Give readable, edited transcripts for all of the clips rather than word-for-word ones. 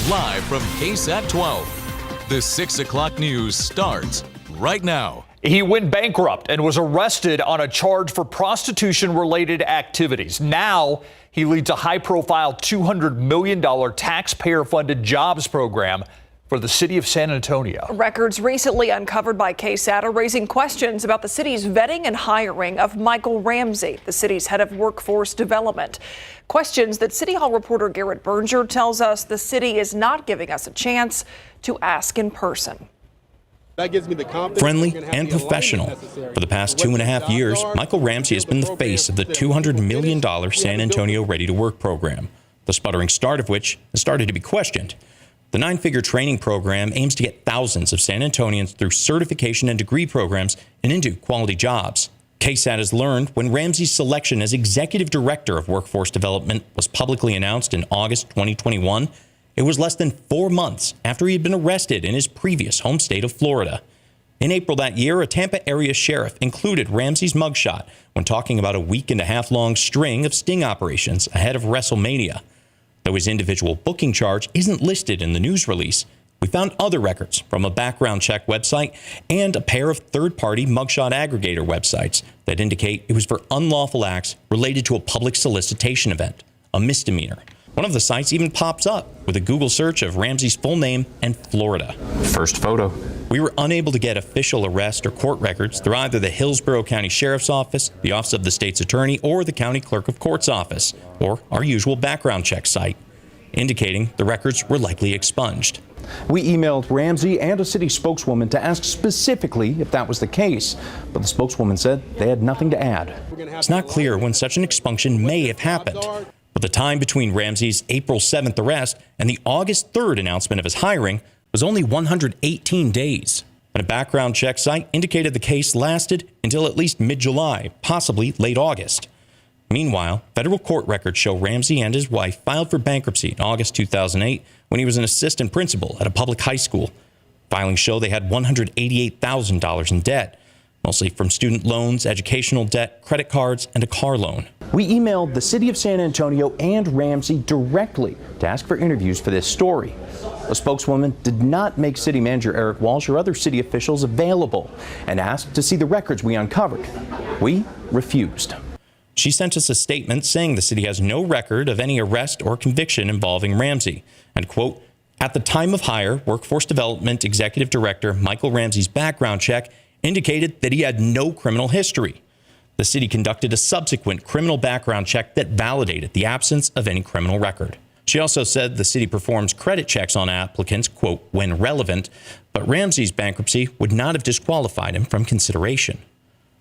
Live from KSAT 12. The 6 o'clock news starts right now. He went bankrupt and was arrested on a charge for prostitution-related activities. Now he leads a high-profile $200 million taxpayer-funded jobs program for the city of San Antonio. Records recently uncovered by KSAT are raising questions about the city's vetting and hiring of Michael Ramsey, the city's head of workforce development. Questions that City Hall reporter Garrett Berger tells us the city is not giving us a chance to ask in person. That gives me the confidence. Friendly and professional. For the past 2.5 years, Michael Ramsey has been the face of the $200 million San Antonio Ready to Work program, the sputtering start of which has started to be questioned. The 9-figure training program aims to get thousands of San Antonians through certification and degree programs and into quality jobs. KSAT has learned when Ramsey's selection as Executive Director of Workforce Development was publicly announced in August 2021, it was less than 4 months after he had been arrested in his previous home state of Florida. In April that year, a Tampa area sheriff included Ramsey's mugshot when talking about a week-and-a-half-long string of sting operations ahead of WrestleMania. Though his individual booking charge isn't listed in the news release, we found other records from a background check website and a pair of third-party mugshot aggregator websites that indicate it was for unlawful acts related to a public solicitation event, a misdemeanor. One of the sites even pops up with a Google search of Ramsey's full name and Florida. First photo. We were unable to get official arrest or court records through either the Hillsborough County Sheriff's Office, the Office of the State's Attorney, or the County Clerk of Court's office, or our usual background check site, indicating the records were likely expunged. We emailed Ramsey and a city spokeswoman to ask specifically if that was the case, but the spokeswoman said they had nothing to add. It's not clear when such an expunction may have happened, but the time between Ramsey's April 7th arrest and the August 3rd announcement of his hiring was only 118 days. And a background check site indicated the case lasted until at least mid-July, possibly late August. Meanwhile, federal court records show Ramsey and his wife filed for bankruptcy in August 2008 when he was an assistant principal at a public high school. Filings show they had $188,000 in debt, mostly from student loans, educational debt, credit cards, and a car loan. We emailed the city of San Antonio and Ramsey directly to ask for interviews for this story. A spokeswoman did not make City Manager Eric Walsh or other city officials available and asked to see the records we uncovered. We refused. She sent us a statement saying the city has no record of any arrest or conviction involving Ramsey. And, quote, at the time of hire, Workforce Development Executive Director Michael Ramsey's background check indicated that he had no criminal history. The city conducted a subsequent criminal background check that validated the absence of any criminal record. She also said the city performs credit checks on applicants, quote, when relevant, but Ramsey's bankruptcy would not have disqualified him from consideration.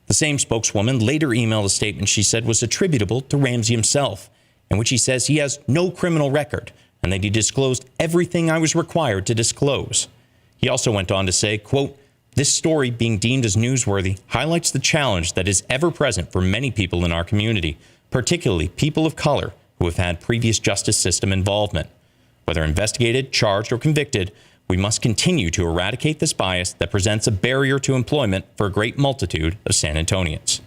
The same spokeswoman later emailed a statement she said was attributable to Ramsey himself, in which he says he has no criminal record and that he disclosed everything I was required to disclose. He also went on to say, quote, this story being deemed as newsworthy highlights the challenge that is ever present for many people in our community, particularly people of color who have had previous justice system involvement. Whether investigated, charged, or convicted, we must continue to eradicate this bias that presents a barrier to employment for a great multitude of San Antonians.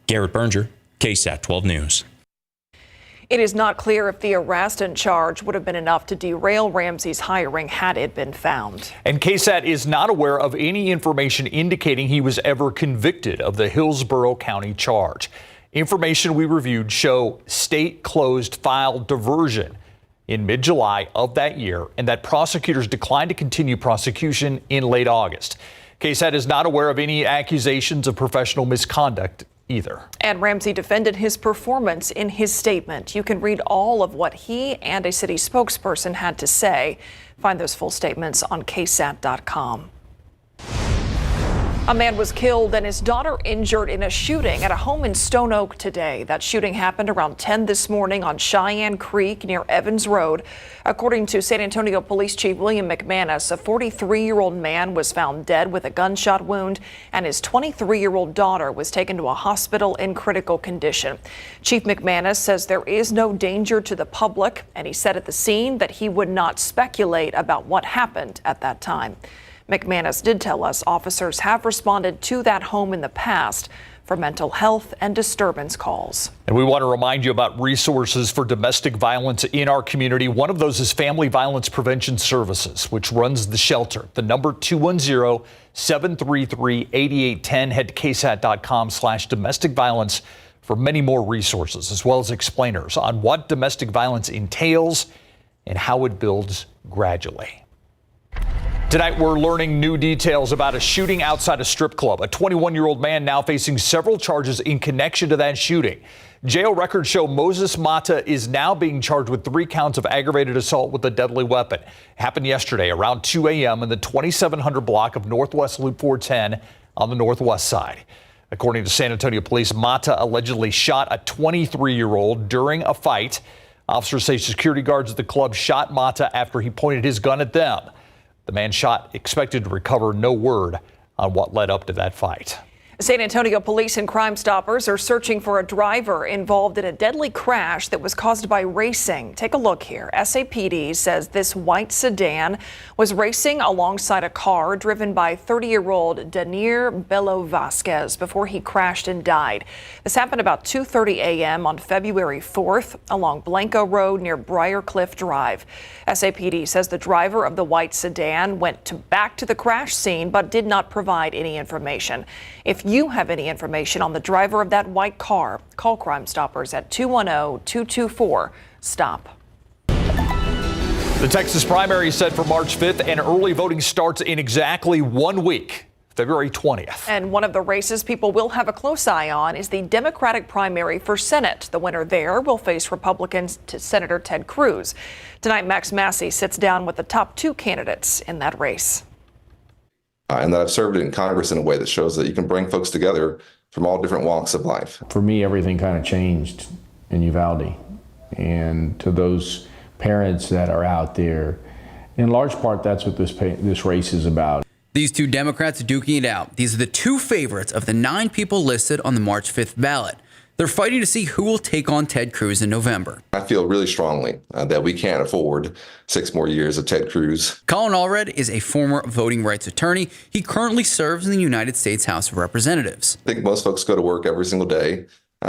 Garrett Berger, KSAT 12 News. It is not clear if the arrest and charge would have been enough to derail Ramsey's hiring had it been found. And KSAT is not aware of any information indicating he was ever convicted of the Hillsborough County charge. Information we reviewed show state closed file diversion in mid-July of that year, and that prosecutors declined to continue prosecution in late August. KSAT is not aware of any accusations of professional misconduct either. And Ramsey defended his performance in his statement. You can read all of what he and a city spokesperson had to say. Find those full statements on KSAT.com. A man was killed and his daughter injured in a shooting at a home in Stone Oak today. That shooting happened around 10 this morning on Cheyenne Creek near Evans Road. According to San Antonio Police Chief William McManus, a 43-year-old man was found dead with a gunshot wound, and his 23-year-old daughter was taken to a hospital in critical condition. Chief McManus says there is no danger to the public, and he said at the scene that he would not speculate about what happened at that time. McManus did tell us officers have responded to that home in the past for mental health and disturbance calls. And we want to remind you about resources for domestic violence in our community. One of those is Family Violence Prevention Services, which runs the shelter. The number 210-733-8810. Head to ksat.com/domestic violence for many more resources, as well as explainers on what domestic violence entails and how it builds gradually. Tonight, we're learning new details about a shooting outside a strip club. A 21-year-old man now facing several charges in connection to that shooting. Jail records show Moses Mata is now being charged with 3 counts of aggravated assault with a deadly weapon. It happened yesterday around 2 a.m. in the 2700 block of Northwest Loop 410 on the northwest side. According to San Antonio police, Mata allegedly shot a 23-year-old during a fight. Officers say security guards at the club shot Mata after he pointed his gun at them. The man shot expected to recover. No word on what led up to that fight. San Antonio police and Crime Stoppers are searching for a driver involved in a deadly crash that was caused by racing. Take a look here. SAPD says this white sedan was racing alongside a car driven by 30-year-old Danier Bello Vasquez before he crashed and died. This happened about 2:30 a.m. on February 4th along Blanco Road near Briarcliff Drive. SAPD says the driver of the white sedan went back to the crash scene but did not provide any information. If you have any information on the driver of that white car, call Crime Stoppers at 210-224-STOP. The Texas primary is set for March 5th, and early voting starts in exactly 1 week, February 20th. And one of the races people will have a close eye on is the Democratic primary for Senate. The winner there will face Republican Senator Ted Cruz. Tonight, Max Massey sits down with the top 2 candidates in that race. And that I've served in Congress in a way that shows that you can bring folks together from all different walks of life. For me, everything kind of changed in Uvalde. And to those parents that are out there, in large part, that's what this race is about. These 2 Democrats duking it out. These are the 2 favorites of the 9 people listed on the March 5th ballot. They're fighting to see who will take on Ted Cruz in November. I feel really strongly that we can't afford 6 more years of Ted Cruz. Colin Allred is a former voting rights attorney. He currently serves in the United States House of Representatives. I think most folks go to work every single day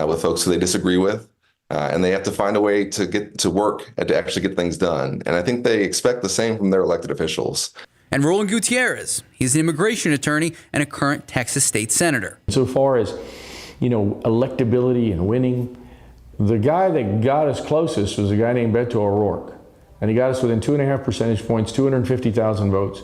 with folks who they disagree with, and they have to find a way to get to work and to actually get things done. And I think they expect the same from their elected officials. And Roland Gutierrez, he's an immigration attorney and a current Texas state senator. So far as electability and winning, the guy that got us closest was a guy named Beto O'Rourke. And he got us within 2.5 percentage points, 250,000 votes.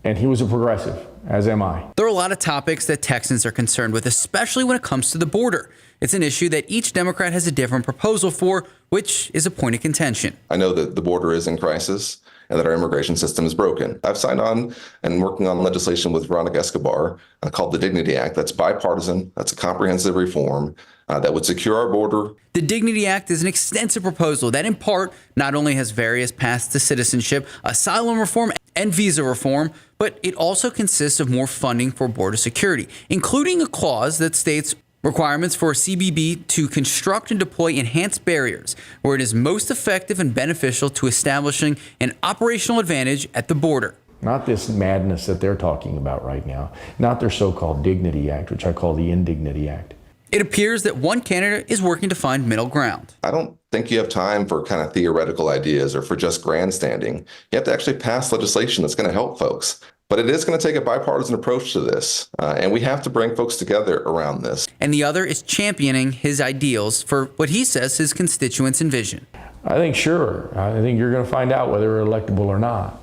And he was a progressive, as am I. There are a lot of topics that Texans are concerned with, especially when it comes to the border. It's an issue that each Democrat has a different proposal for, which is a point of contention. I know that the border is in crisis and that our immigration system is broken. I've signed on and working on legislation with Veronica Escobar called the Dignity Act. That's bipartisan. That's a comprehensive reform that would secure our border. The Dignity Act is an extensive proposal that in part not only has various paths to citizenship, asylum reform, and visa reform, but it also consists of more funding for border security, including a clause that states requirements for CBP to construct and deploy enhanced barriers where it is most effective and beneficial to establishing an operational advantage at the border. Not this madness that they're talking about right now, not their so-called Dignity Act, which I call the Indignity Act. It appears that one candidate is working to find middle ground. I don't think you have time for kind of theoretical ideas or for just grandstanding. You have to actually pass legislation that's going to help folks. But it is going to take a bipartisan approach to this, and we have to bring folks together around this. And the other is championing his ideals for what he says his constituents envision. I think you're going to find out whether we're electable or not.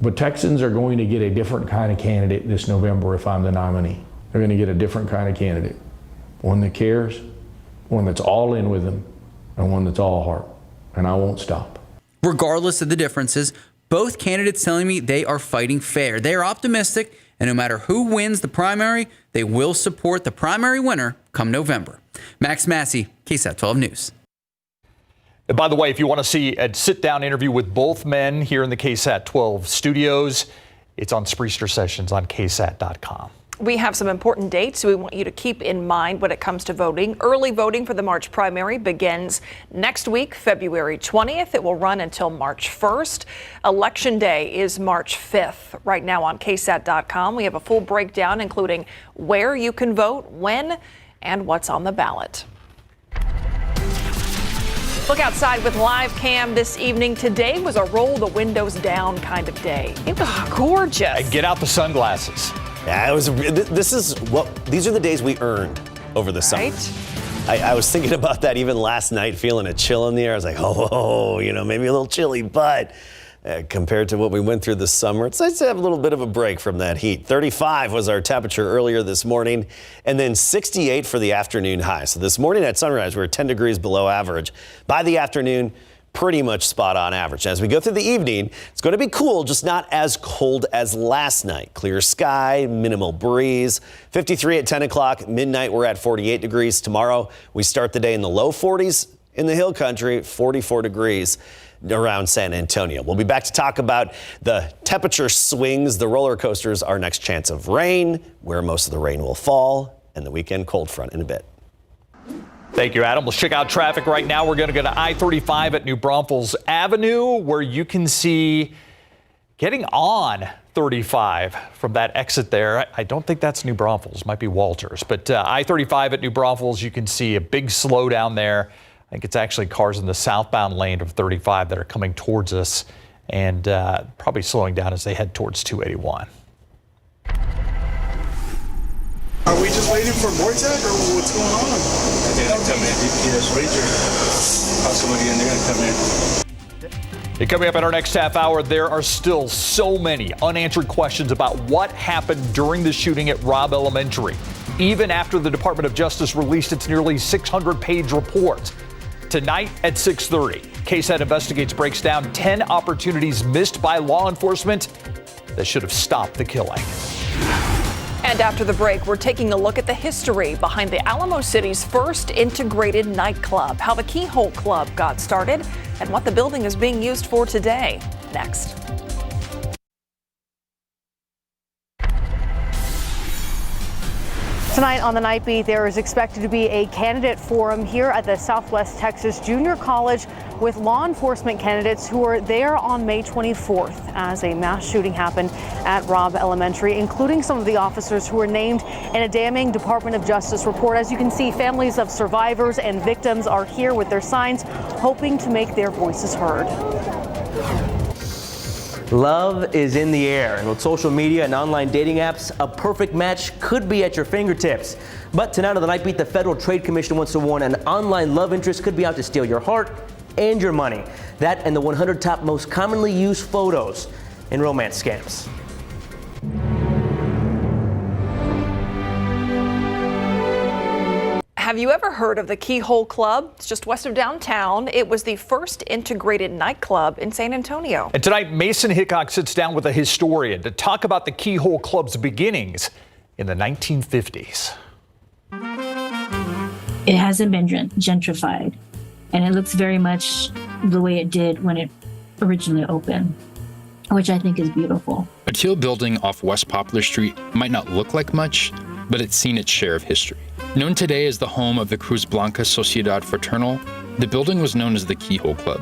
But Texans are going to get a different kind of candidate this November if I'm the nominee. They're going to get a different kind of candidate. One that cares, one that's all in with them, and one that's all heart. And I won't stop. Regardless of the differences, both candidates telling me they are fighting fair. They are optimistic, and no matter who wins the primary, they will support the primary winner come November. Max Massey, KSAT 12 News. And by the way, if you want to see a sit-down interview with both men here in the KSAT 12 studios, it's on Spreester Sessions on KSAT.com. We have some important dates we want you to keep in mind when it comes to voting. Early voting for the March primary begins next week, February 20th. It will run until March 1st. Election Day is March 5th. Right now on KSAT.com, we have a full breakdown, including where you can vote, when, and what's on the ballot. Look outside with live cam this evening. Today was a roll the windows down kind of day. It was gorgeous. And get out the sunglasses. Yeah, these are the days we earned over the summer. Right? I was thinking about that even last night, feeling a chill in the air. I was like, maybe a little chilly, but compared to what we went through this summer, it's nice to have a little bit of a break from that heat. 35 was our temperature earlier this morning, and then 68 for the afternoon high. So this morning at sunrise, we were 10 degrees below average. By the afternoon, pretty much spot on average. As we go through the evening, it's going to be cool, just not as cold as last night. Clear sky, minimal breeze. 53 at 10 o'clock. Midnight, we're at 48 degrees. Tomorrow, we start the day in the low 40s in the hill country, 44 degrees around San Antonio. We'll be back to talk about the temperature swings, the roller coasters, our next chance of rain, where most of the rain will fall, and the weekend cold front in a bit. Thank you, Adam. Let's check out traffic right now. We're going to go to I-35 at New Braunfels Avenue, where you can see getting on 35 from that exit there. I don't think that's New Braunfels. Might be Walters. But I-35 at New Braunfels, you can see a big slowdown there. I think it's actually cars in the southbound lane of 35 that are coming towards us and probably slowing down as they head towards 281. Are we just waiting for more tech or what's going on? They're going to come in. DPS Ranger. Somebody in, they're going to come in. Coming up in our next half hour, there are still so many unanswered questions about what happened during the shooting at Robb Elementary, even after the Department of Justice released its nearly 600-page report. Tonight at 6:30, KSAT Investigates breaks down 10 opportunities missed by law enforcement that should have stopped the killing. And after the break, we're taking a look at the history behind the Alamo City's first integrated nightclub, how the Keyhole Club got started, and what the building is being used for today. Next. Tonight on the Night Beat, there is expected to be a candidate forum here at the Southwest Texas Junior College with law enforcement candidates who are there on May 24th as a mass shooting happened at Robb Elementary, including some of the officers who were named in a damning Department of Justice report. As you can see, families of survivors and victims are here with their signs, hoping to make their voices heard. Love is in the air, and with social media and online dating apps, a perfect match could be at your fingertips. But tonight on the Night Beat, the Federal Trade Commission wants to warn an online love interest could be out to steal your heart and your money. That and the 100 top most commonly used photos in romance scams. Have you ever heard of the Keyhole Club? It's just west of downtown. It was the first integrated nightclub in San Antonio. And tonight, Mason Hickok sits down with a historian to talk about the Keyhole Club's beginnings in the 1950s. It hasn't been gentrified, and it looks very much the way it did when it originally opened, which I think is beautiful. A teal building off West Poplar Street might not look like much, but it's seen its share of history. Known today as the home of the Cruz Blanca Sociedad Fraternal, the building was known as the Keyhole Club,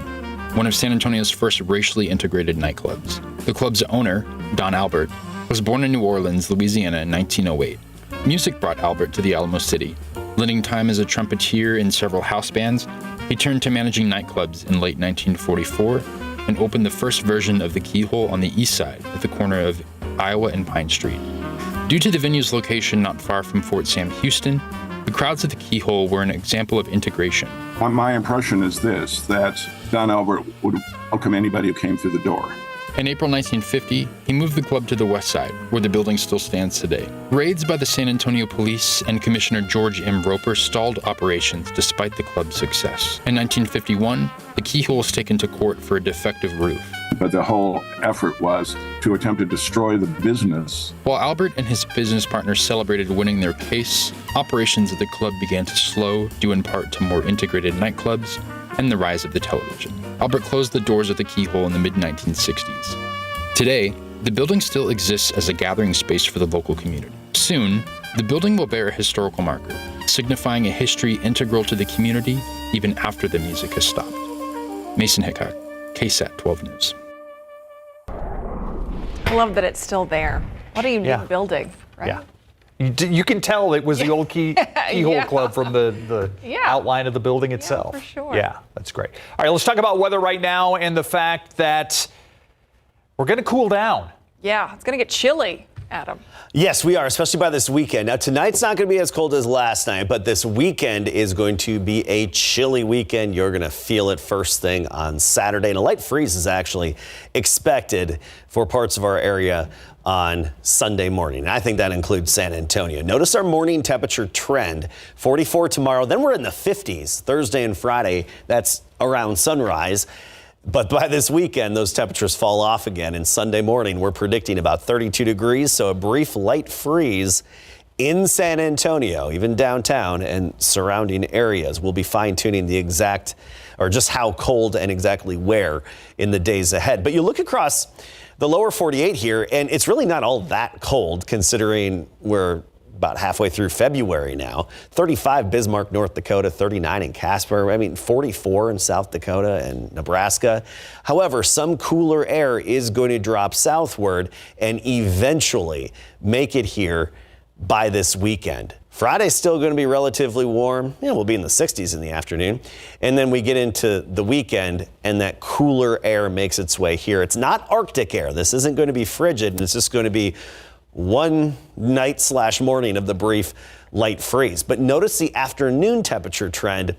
one of San Antonio's first racially integrated nightclubs. The club's owner, Don Albert, was born in New Orleans, Louisiana in 1908. Music brought Albert to the Alamo City. Lending time as a trumpeter in several house bands, he turned to managing nightclubs in late 1944 and opened the first version of the Keyhole on the east side at the corner of Iowa and Pine Street. Due to the venue's location not far from Fort Sam Houston, the crowds at the Keyhole were an example of integration. My impression is this, that Don Albert would welcome anybody who came through the door. In April 1950, he moved the club to the west side, where the building still stands today. Raids by the San Antonio Police and Commissioner George M. Roper stalled operations despite the club's success. In 1951, the Keyhole was taken to court for a defective roof. But the whole effort was to attempt to destroy the business. While Albert and his business partners celebrated winning their case, operations at the club began to slow, due in part to more integrated nightclubs and the rise of the television. Albert closed the doors of the Keyhole in the mid-1960s. Today, the building still exists as a gathering space for the local community. Soon, the building will bear a historical marker, signifying a history integral to the community even after the music has stopped. Mason Hickok, KSAT 12 News. I love that it's still there. What a unique building, right? Yeah. You can tell it was the old Keyhole Club from the outline of the building itself. Yeah, for sure. Yeah, that's great. All right, let's talk about weather right now and the fact that we're going to cool down. Yeah, it's going to get chilly, Adam. Yes, we are, especially by this weekend. Now, tonight's not going to be as cold as last night, but this weekend is going to be a chilly weekend. You're going to feel it first thing on Saturday. And a light freeze is actually expected for parts of our area on Sunday morning. And I think that includes San Antonio. Notice our morning temperature trend, 44 tomorrow. Then we're in the 50s Thursday and Friday. That's around sunrise. But by this weekend, those temperatures fall off again. And Sunday morning, we're predicting about 32 degrees. So a brief light freeze in San Antonio, even downtown and surrounding areas. We'll be fine tuning the exact or just how cold and exactly where in the days ahead. But you look across the lower 48 here, and it's really not all that cold considering we're about halfway through February now. 35 Bismarck, North Dakota, 39 in Casper, 44 in South Dakota and Nebraska. However, some cooler air is going to drop southward and eventually make it here by this weekend. Friday's still going to be relatively warm. We'll be in the 60s in the afternoon. And then we get into the weekend and that cooler air makes its way here. It's not Arctic air. This isn't going to be frigid. It's just going to be one night/morning of the brief light freeze. But notice the afternoon temperature trend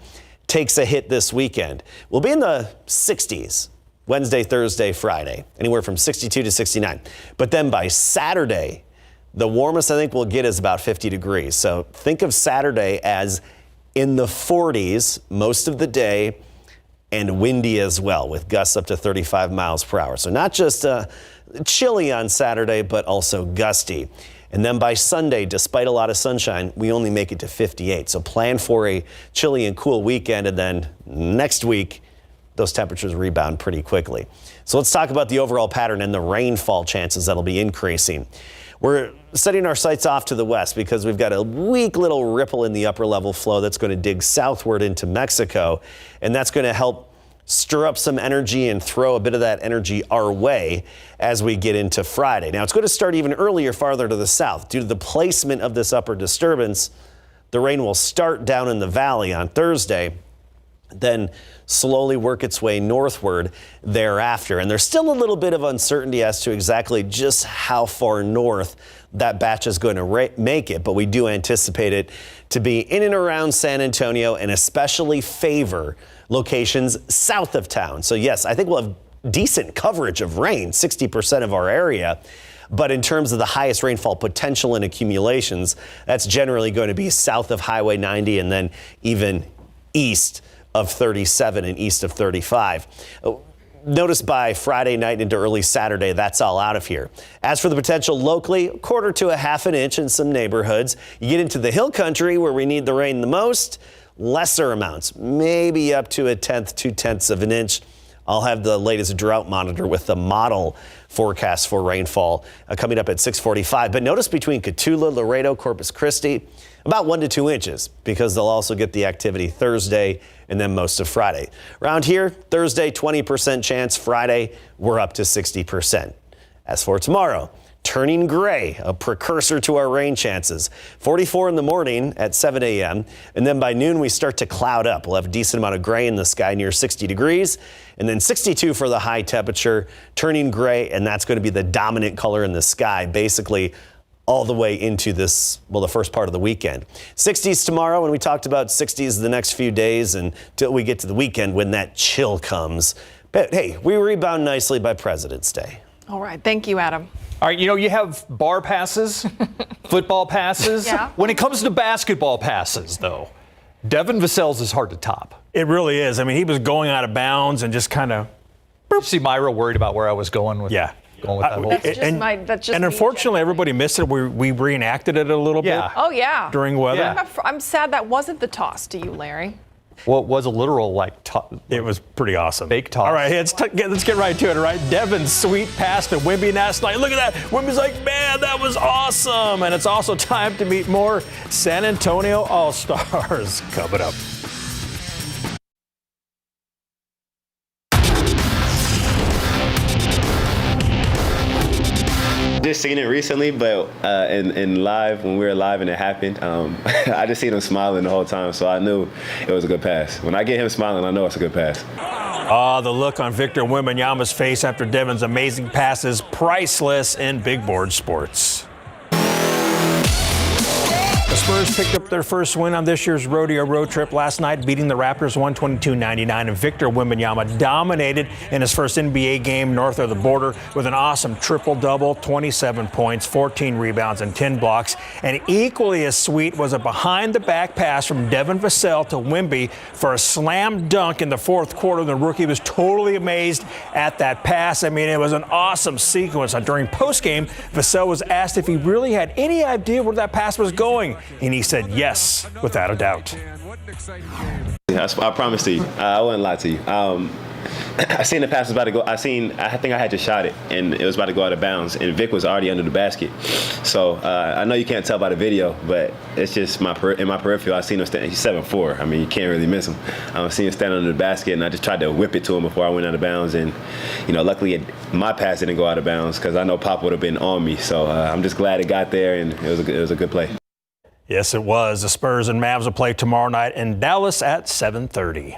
takes a hit this weekend. We'll be in the 60s Wednesday, Thursday, Friday, anywhere from 62 to 69. But then by Saturday, the warmest I think we'll get is about 50 degrees. So think of Saturday as in the 40s most of the day and windy as well, with gusts up to 35 miles per hour. So not just chilly on Saturday, but also gusty. And then by Sunday, despite a lot of sunshine, we only make it to 58. So plan for a chilly and cool weekend. And then next week, those temperatures rebound pretty quickly. So let's talk about the overall pattern and the rainfall chances that'll be increasing. We're setting our sights off to the west because we've got a weak little ripple in the upper level flow that's going to dig southward into Mexico, and that's going to help stir up some energy and throw a bit of that energy our way as we get into Friday. Now, it's going to start even earlier farther to the south. Due to the placement of this upper disturbance, the rain will start down in the valley on Thursday, then slowly work its way northward thereafter. And there's still a little bit of uncertainty as to exactly just how far north that batch is going to make it, but we do anticipate it to be in and around San Antonio and especially favor locations south of town. So yes, I think we'll have decent coverage of rain, 60% of our area. But in terms of the highest rainfall potential and accumulations, that's generally going to be south of Highway 90 and then even east of 37 and east of 35. Notice by Friday night into early Saturday, that's all out of here. As for the potential locally, 1/4 to 1/2 inch in some neighborhoods. You get into the hill country where we need the rain the most, lesser amounts, maybe up to 1/10, 2/10 of an inch. I'll have the latest drought monitor with the model forecast for rainfall coming up at 6:45. But notice between Cotulla, Laredo, Corpus Christi, about 1 to 2 inches because they'll also get the activity Thursday and then most of Friday. Around here, Thursday, 20% chance. Friday, we're up to 60%. As for tomorrow, turning gray, a precursor to our rain chances. 44 in the morning at 7 a.m. And then by noon, we start to cloud up. We'll have a decent amount of gray in the sky near 60 degrees. And then 62 for the high temperature, turning gray. And that's going to be the dominant color in the sky, basically all the way into this, well, the first part of the weekend. 60s tomorrow, and we talked about 60s the next few days until we get to the weekend when that chill comes. But hey, we rebound nicely by President's Day. All right. Thank you, Adam. All right, you have bar passes, football passes. Yeah. When it comes to basketball passes, though, Devin Vassell's is hard to top. It really is. I mean, he was going out of bounds and just kind of. See Myra worried about where I was going with. Yeah. Going with that whole thing. That's just and unfortunately, everybody missed it. We reenacted it a little bit. Oh, yeah. During weather. I'm sad that wasn't the toss to you, Larry. Well, it was a literal, it was pretty awesome. Fake toss. All right, let's get right to it, all right? Devin's sweet pass to Wimby last night. Look at that. Wimby's like, man, that was awesome. And it's also time to meet more San Antonio All-Stars. Coming up. Just seen it recently, but in live, when we were live and it happened, I just seen him smiling the whole time, so I knew it was a good pass. When I get him smiling, I know it's a good pass. The look on Victor Wembanyama's face after Devin's amazing pass is priceless in big board sports. The Spurs picked up their first win on this year's rodeo road trip last night, beating the Raptors 122-99, and Victor Wembanyama dominated in his first NBA game north of the border with an awesome triple-double, 27 points, 14 rebounds, and 10 blocks. And equally as sweet was a behind-the-back pass from Devin Vassell to Wemby for a slam dunk in the fourth quarter. The rookie was totally amazed at that pass. I mean, it was an awesome sequence. During postgame, Vassell was asked if he really had any idea where that pass was going. And he said yes, without a doubt. I promise to you. I wouldn't lie to you. I seen the pass was about to go. I think I had just shot it, and it was about to go out of bounds, and Vic was already under the basket. So I know you can't tell by the video, but it's just in my peripheral. I seen him stand. He's 7'4". I mean, you can't really miss him. I seen him stand under the basket, and I just tried to whip it to him before I went out of bounds. And luckily my pass didn't go out of bounds because I know Pop would have been on me. So I'm just glad it got there, and it was a good play. Yes, it was. The Spurs and Mavs will play tomorrow night in Dallas at 7:30.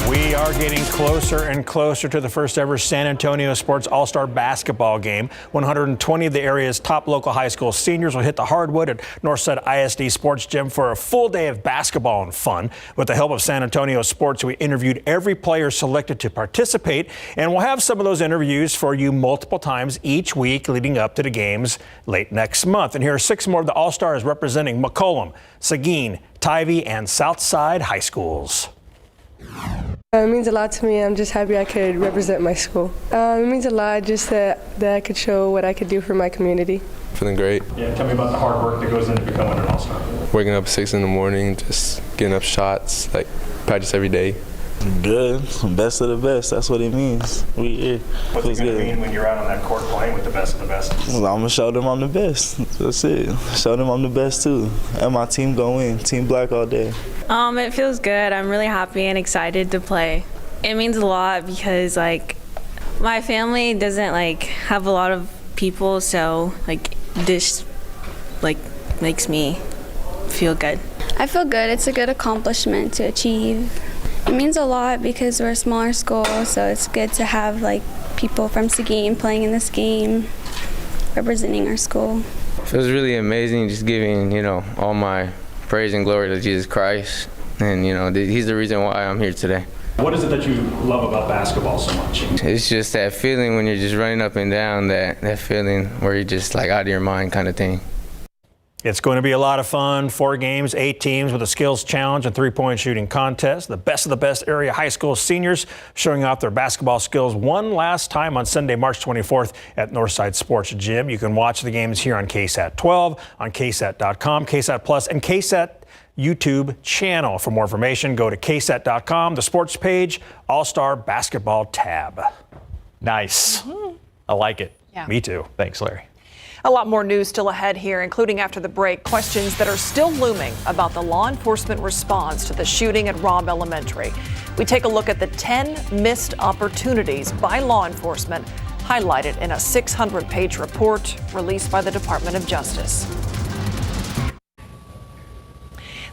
We are getting closer and closer to the first ever San Antonio Sports All-Star basketball game. 120 of the area's top local high school seniors will hit the hardwood at Northside ISD Sports Gym for a full day of basketball and fun. With the help of San Antonio Sports, we interviewed every player selected to participate, and we'll have some of those interviews for you multiple times each week leading up to the games late next month. And here are 6 more of the All-Stars representing McCollum, Seguin, Tivy, and Southside High Schools. It means a lot to me. I'm just happy I could represent my school. It means a lot just that I could show what I could do for my community. Feeling great. Yeah, tell me about the hard work that goes into becoming an All-Star. Waking up at 6 in the morning, just getting up shots, practice every day. Good. Best of the best. That's what it means. We here. What's it going to mean when you're out on that court playing with the best of the best? Well, I'm going to show them I'm the best. That's it. Show them I'm the best, too. And my team going to win. Team Black all day. It feels good. I'm really happy and excited to play. It means a lot because, my family doesn't, have a lot of people, so, this, makes me feel good. I feel good. It's a good accomplishment to achieve. It means a lot because we're a smaller school, so it's good to have people from Seguin playing in this game, representing our school. It feels really amazing just giving, all my praise and glory to Jesus Christ. And, he's the reason why I'm here today. What is it that you love about basketball so much? It's just that feeling when you're just running up and down, that feeling where you're just out of your mind kind of thing. It's going to be a lot of fun. 4 games, 8 teams with a skills challenge and 3-point shooting contest. The best of the best area high school seniors showing off their basketball skills one last time on Sunday, March 24th at Northside Sports Gym. You can watch the games here on KSAT 12, on KSAT.com, KSAT Plus, and KSAT YouTube channel. For more information, go to KSAT.com, the sports page, All-Star Basketball tab. Nice. I like it. Yeah. Me too. Thanks, Larry. A lot more news still ahead here, including after the break, questions that are still looming about the law enforcement response to the shooting at Robb Elementary. We take a look at the 10 missed opportunities by law enforcement highlighted in a 600-page report released by the Department of Justice.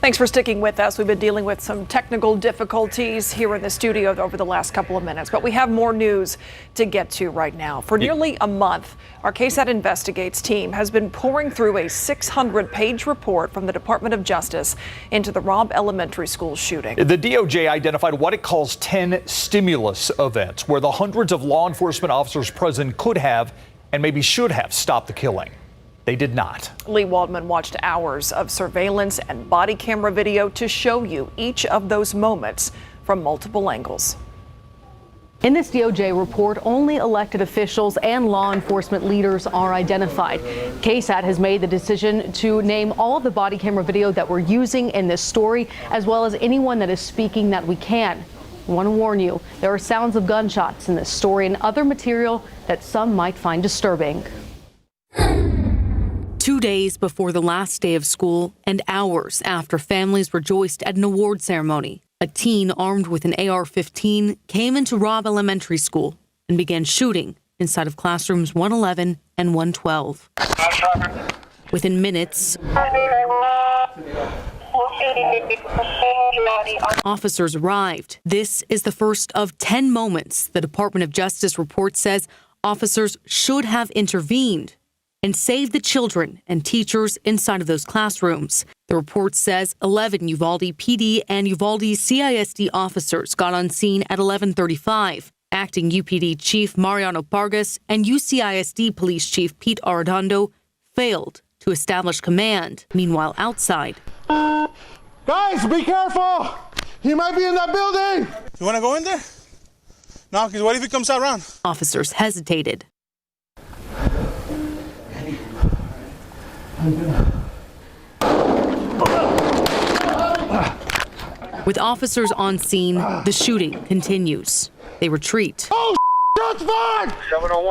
Thanks for sticking with us. We've been dealing with some technical difficulties here in the studio over the last couple of minutes, but we have more news to get to right now. For nearly a month, our KSAT Investigates team has been pouring through a 600-page report from the Department of Justice into the Robb Elementary School shooting. The DOJ identified what it calls 10 stimulus events where the hundreds of law enforcement officers present could have and maybe should have stopped the killing. They did not. Lee Waldman watched hours of surveillance and body camera video to show you each of those moments from multiple angles. In this DOJ report, only elected officials and law enforcement leaders are identified. KSAT has made the decision to name all of the body camera video that we're using in this story, as well as anyone that is speaking that we can. I want to warn you, there are sounds of gunshots in this story and other material that some might find disturbing. 2 days before the last day of school and hours after families rejoiced at an award ceremony, a teen armed with an AR-15 came into Robb Elementary School and began shooting inside of classrooms 111 and 112. Within minutes, officers arrived. This is the first of 10 moments the Department of Justice report says officers should have intervened and saved the children and teachers inside of those classrooms. The report says 11 Uvalde PD and Uvalde CISD officers got on scene at 11:35. Acting UPD Chief Mariano Pargas and UCISD Police Chief Pete Arredondo failed to establish command. Meanwhile, outside, guys, be careful! He might be in that building! You want to go in there? No, because what if he comes out around? officers hesitated. With officers on scene, the shooting continues. They retreat. Oh, that's fine!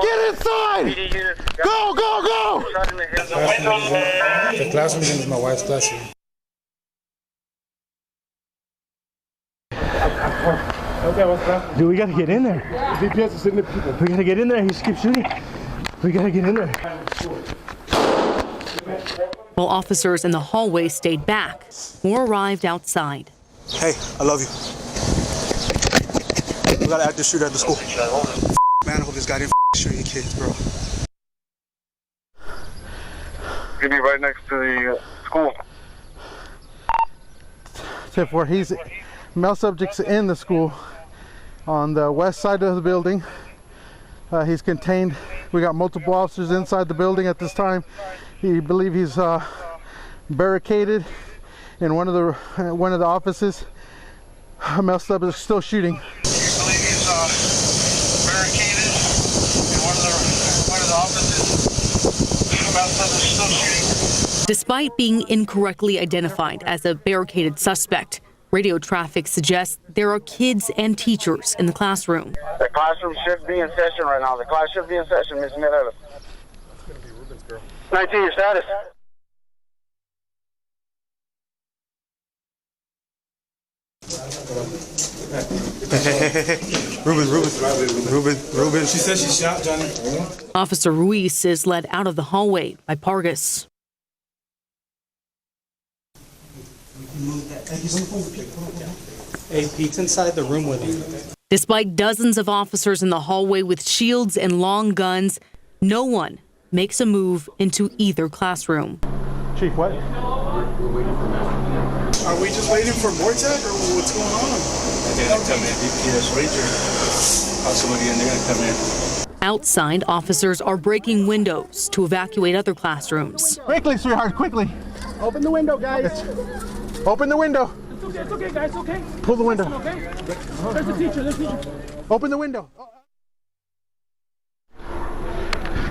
Get inside! Go, go, go! The classroom is my wife's classroom. Dude, we gotta get in there. VPS is sitting there. We gotta get in there. He just keeps shooting. We gotta get in there. While officers in the hallway stayed back, more arrived outside. Hey, I love you. We got an active shooter at the school. Man, I hope this guy didn't shoot your kids, bro. Gonna be right next to the school. Tip where he's male subjects in the school on the west side of the building. He's contained. We got multiple officers inside the building at this time. He believe he's barricaded in one of the offices. Male subject is still shooting. You believe he's barricaded in one of the offices? Male subject is still shooting. Despite being incorrectly identified as a barricaded suspect, radio traffic suggests there are kids and teachers in the classroom. The classroom should be in session right now. The class should be in session, Miss Miranda. 19, your status. Ruben. She said she shot Johnny. Officer Ruiz is led out of the hallway by Pargas. Hey, Pete's inside the room with him. Despite dozens of officers in the hallway with shields and long guns, no one makes a move into either classroom. Chief, what? Are we just waiting for more tech, or what's going on? They're gonna come in. VPS Ranger. Somebody in, they're gonna come in. Outside, officers are breaking windows to evacuate other classrooms. Quickly, sweetheart, quickly. Open the window, guys. Open the window. It's okay, guys, it's okay. Pull the window. Okay. There's the teacher, Open the window.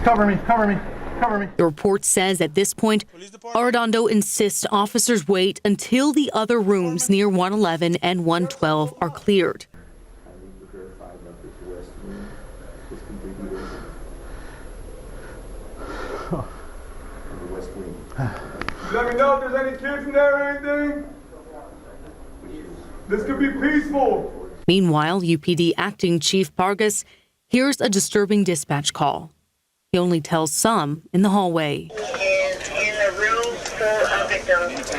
Cover me, cover me, cover me. The report says at this point, Arredondo insists officers wait until the other rooms near 111 and 112 are cleared. Let me know if there's any kids in there or anything. This could be peaceful. Meanwhile, UPD Acting Chief Pargas hears a disturbing dispatch call. He only tells some in the hallway. In the room full of victims.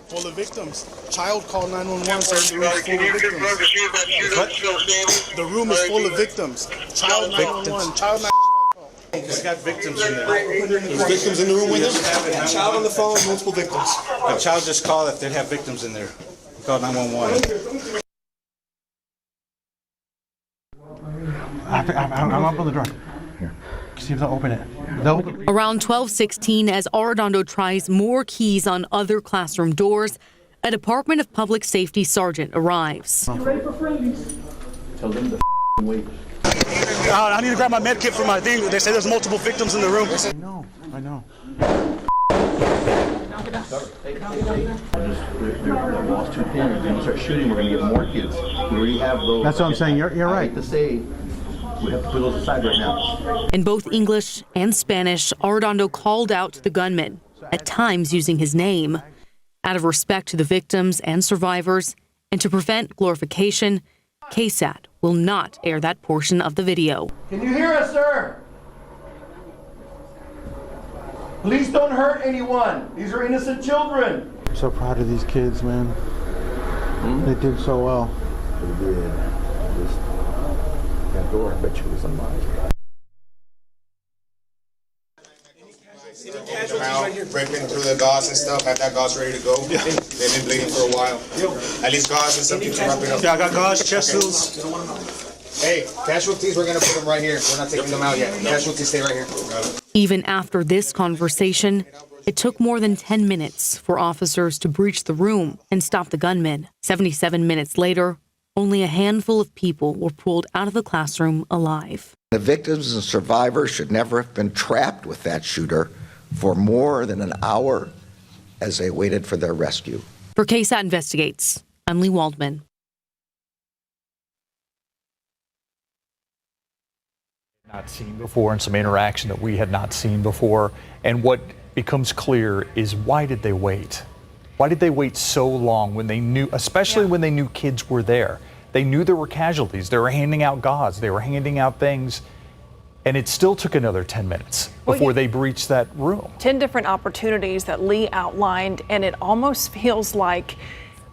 Full of victims. Child called 911. The room is full of victims. Child 911. Child 911. He's got victims in there. There's victims in the room with him? Child on the phone, multiple victims. A child just called if they have victims in there. Call 911. I'm up on the door. Here. See if they'll open it. Around 12:16, as Arredondo tries more keys on other classroom doors, a Department of Public Safety sergeant arrives. You ready for freebies? Tell them to wait. I need to grab my med kit for my thing. They say there's multiple victims in the room. I know. They're lost too thin. If they start shooting, we're going to get more kids. We already have those. That's what I'm saying. You're right. I hate to say, we have to put those aside right now. In both English and Spanish, Arredondo called out the gunman, at times using his name. Out of respect to the victims and survivors, and to prevent glorification, KSAT will not air that portion of the video. Can you hear us, sir? Please don't hurt anyone. These are innocent children. I'm so proud of these kids, man. They did so well. They did. That door, I bet you was unlocked. Ripping through the gauze and stuff, had that gauze ready to go. Yeah. They've been bleeding for a while. At least gauze and something to wrap it up. Yeah, I got gauze, chest tools. Hey, casualties, we're gonna put them right here. We're not taking them out yet. Casualties, stay right here. Even after this conversation, it took more than 10 minutes for officers to breach the room and stop the gunman. 77 minutes later, only a handful of people were pulled out of the classroom alive. The victims and survivors should never have been trapped with that shooter for more than an hour as they waited for their rescue. For KSAT Investigates, I'm Lee Waldman. Not seen before, and some interaction that we had not seen before. And what becomes clear is, why did they wait? Why did they wait so long when they knew, especially when they knew kids were there? They knew there were casualties. They were handing out gauze. They were handing out things. And it still took another 10 minutes before they breached that room. 10 different opportunities that Lee outlined, and it almost feels like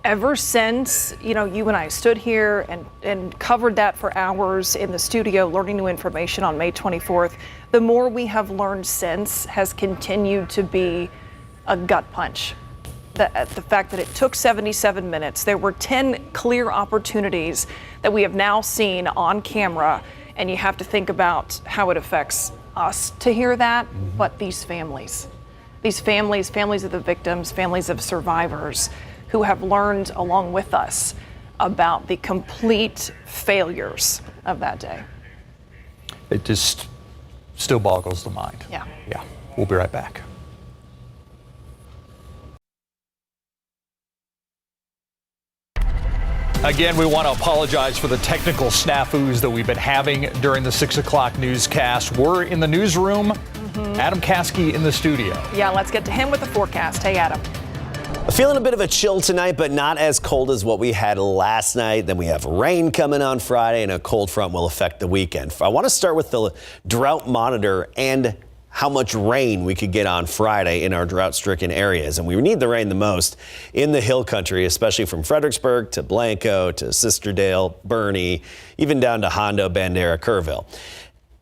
ever since, you and I stood here and covered that for hours in the studio, learning new information on May 24th, the more we have learned since has continued to be a gut punch. The fact that it took 77 minutes, there were 10 clear opportunities that we have now seen on camera, and you have to think about how it affects us to hear that, but these families of the victims, families of survivors who have learned along with us about the complete failures of that day. It just still boggles the mind. Yeah. Yeah. We'll be right back. Again, we want to apologize for the technical snafus that we've been having during the 6 o'clock newscast. We're in the newsroom. Adam Caskey in the studio. Yeah, let's get to him with the forecast. Hey, Adam. Feeling a bit of a chill tonight, but not as cold as what we had last night. Then we have rain coming on Friday, and a cold front will affect the weekend. I want to start with the drought monitor and how much rain we could get on Friday in our drought-stricken areas. And we need the rain the most in the hill country, especially from Fredericksburg to Blanco to Sisterdale, Bernie, even down to Hondo, Bandera, Kerrville.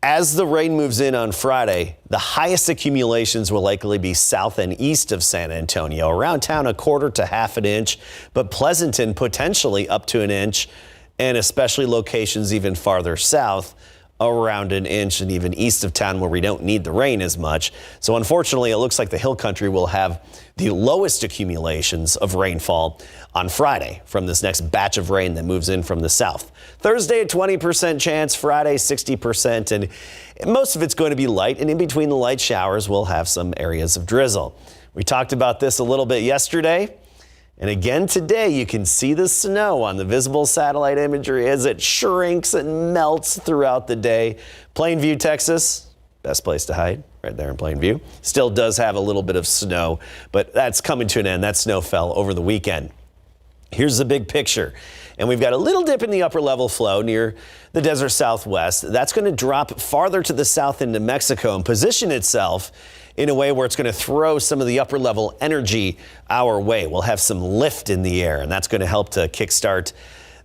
As the rain moves in on Friday, the highest accumulations will likely be south and east of San Antonio. Around town, 1/4 to 1/2 inch, but Pleasanton potentially up to 1 inch, and especially locations even farther south, around 1 inch, and even east of town where we don't need the rain as much. So unfortunately, it looks like the hill country will have the lowest accumulations of rainfall on Friday from this next batch of rain that moves in from the south. Thursday, a 20% chance, Friday, 60%, and most of it's going to be light, and in between the light showers, we'll have some areas of drizzle. We talked about this a little bit yesterday. And again today, you can see the snow on the visible satellite imagery as it shrinks and melts throughout the day. Plainview, Texas, best place to hide, right there in Plainview. Still does have a little bit of snow, but that's coming to an end. That snow fell over the weekend. Here's the big picture. And we've got a little dip in the upper level flow near the desert southwest. That's going to drop farther to the south into Mexico and position itself in a way where it's going to throw some of the upper level energy our way. We'll have some lift in the air, and that's going to help to kickstart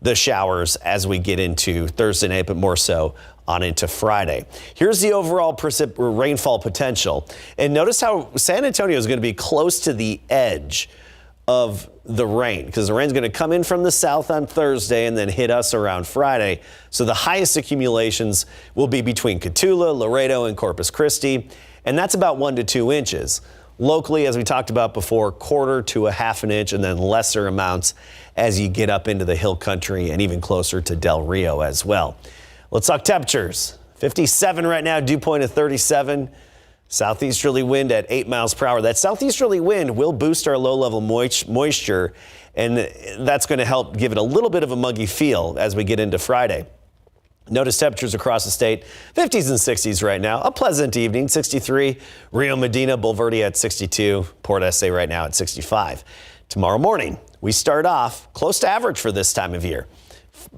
the showers as we get into Thursday night, but more so on into Friday. Here's the overall rainfall potential. And notice how San Antonio is going to be close to the edge of the rain, because the rain's going to come in from the south on Thursday and then hit us around Friday. So the highest accumulations will be between Cotulla, Laredo, and Corpus Christi. And that's about 1 to 2 inches. Locally, as we talked about before, 1/4 to 1/2 inch, and then lesser amounts as you get up into the hill country and even closer to Del Rio as well. Let's talk temperatures. 57 right now, dew point of 37. Southeasterly wind at 8 miles per hour. That southeasterly wind will boost our low-level moisture, and that's going to help give it a little bit of a muggy feel as we get into Friday. Notice temperatures across the state, 50s and 60s right now. A pleasant evening, 63. Rio Medina, Bulverde at 62. Port SA right now at 65. Tomorrow morning, we start off close to average for this time of year.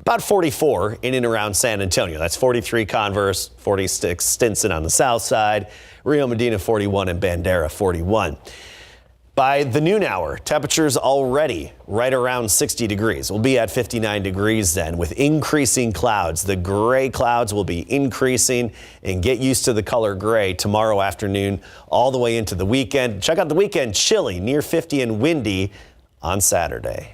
About 44 in and around San Antonio. That's 43 Converse, 46 Stinson on the south side. Rio Medina 41 and Bandera 41. By the noon hour, temperatures already right around 60 degrees. We'll be at 59 degrees then with increasing clouds. The gray clouds will be increasing, and get used to the color gray tomorrow afternoon all the way into the weekend. Check out the weekend, chilly, near 50 and windy on Saturday.